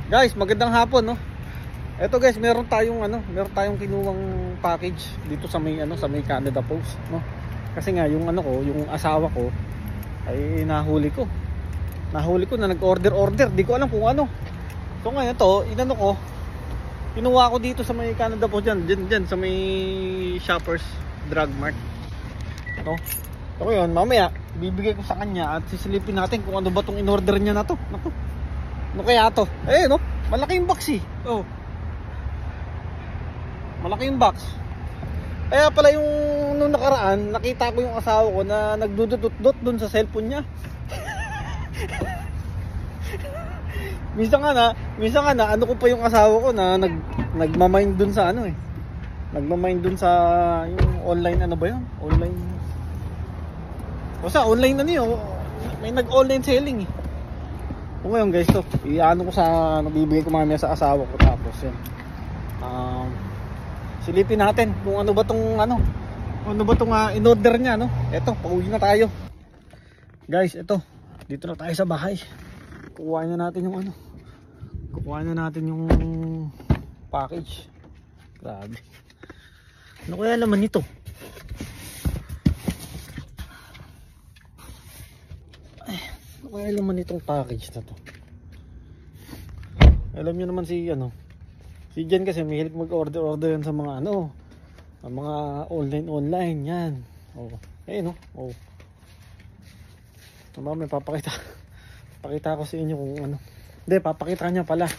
Guys, magandang hapon, no. Eto guys, meron tayong kinuwang package dito sa may Canada Post, no. Kasi nga yung yung asawa ko ay nahuli ko na nag-order. Di ko alam kung ano. So ngayon to, kinuha ko dito sa may Canada Post diyan sa may Shoppers Drug Mart. No. So yun, mamaya bibigay ko sa kanya at sisilipin natin kung ano ba tong in-order niya na to. Nako. Ano kaya to? No? Malaki yung box eh. Oh. Malaki yung box. Kaya pala yung nung nakaraan, nakita ko yung asawa ko na nagdudut-dut dun sa cellphone niya. Minsan nga na ano ko pa yung asawa ko na nagmamind dun sa Nagmamind dun sa yung online Online. Basta online may nag-online selling eh. Kung ngayon guys to, iano ko bibigay ko mamaya sa asawa ko tapos yun. Silipin natin kung ano ba tong in-order niya, no? Eto, pauwi na tayo. Guys, eto, dito na tayo sa bahay. Kukuhain na natin yung package. Grabe. Ano kaya laman nito? Kaya naman itong package na to. Alam niyo naman si Jen kasi mahilig mag-order yan sa mga mga online yan. Oh. Oh. May pakita ko sa inyo kung ano. Hindi, papakita niya pala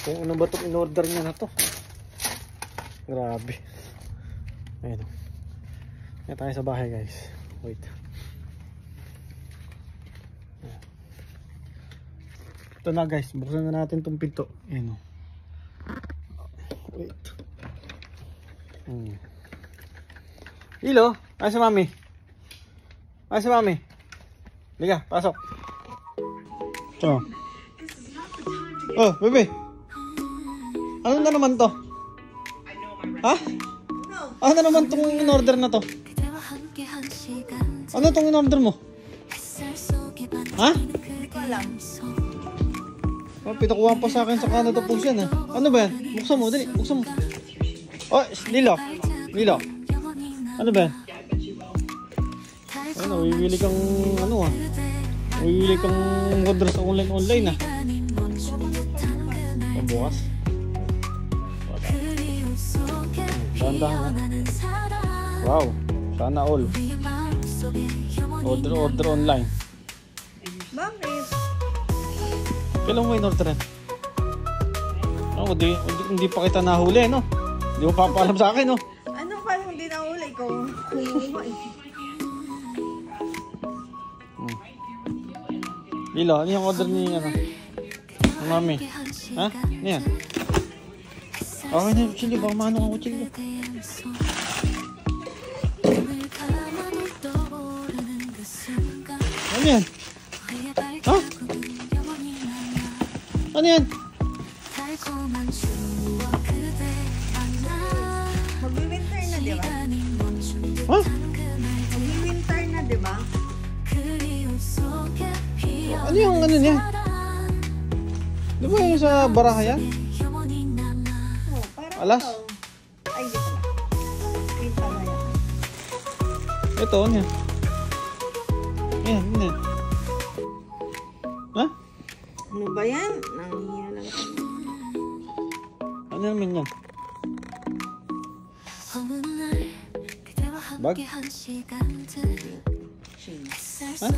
kung ano ba itong in-order niya na to. Grabe. Ayun. Yan tayo sa bahay guys. Wait. Ito na guys, buksan na natin itong pinto. Ayan o. Wait. Hilo, ay si mami. Liga, pasok. Ito. Oh, bebe. Ano na naman to? Ha? Ano na naman itong in-order na to? Ano itong in-order mo? Ha? Hindi ko alam. Pinakuha pa sa akin sa Canada Post yan. Ano ba yan? Buksan mo, dali. Buksan mo. Oh, Lilo. Ano ba yan? Bibili kang bibili kang order sa online Pambukas. Dahan-dahan Wow. Sana all. Order online. Bakit? Kailan mo in-orderan? Hindi pa kita nahuli, no? Hindi mo papaalam sa akin, no? Ano pa hindi nahuli ko? Lilo, ano yung order niya, ng mami? Ha? Ano yan? Okay na yung chili, baka maano ako chili. Ano yan? Ha? Ano yan? Mag-winter na, di ba? Ha? Mag-winter na, di ba? Ano yung niya? Di ba yung sa baraha yan? Oh, parang Alas? ito. Ay, di pala. Pinta na yan. Ito, ano yan? Ayan, ano yan? Ha? Ano ba yan? Nangihinga lang kami. Ano naman yan? Bag? Shades. Ha?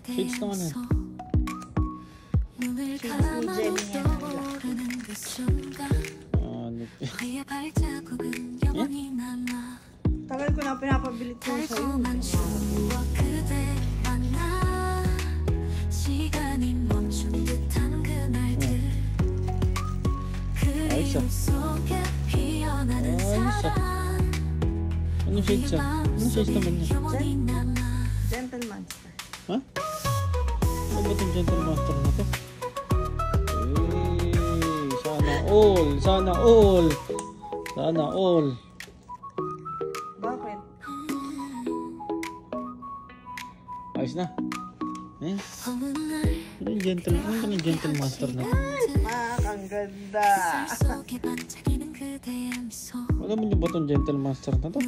Shades naman yan. Shades ni Jenny yan. Tagal ko na pinapabilit ko sa'yo. Ano shades yan? Ano shades naman yan? Gentleman star. Ha? Ano ba itong Gentlemaster na to? Sana all. Bakit? Ayos na. Ano yung gentle, ano ba ng gentle master na to? Ang ganda. Alam mo niyo ba itong gentle master na to?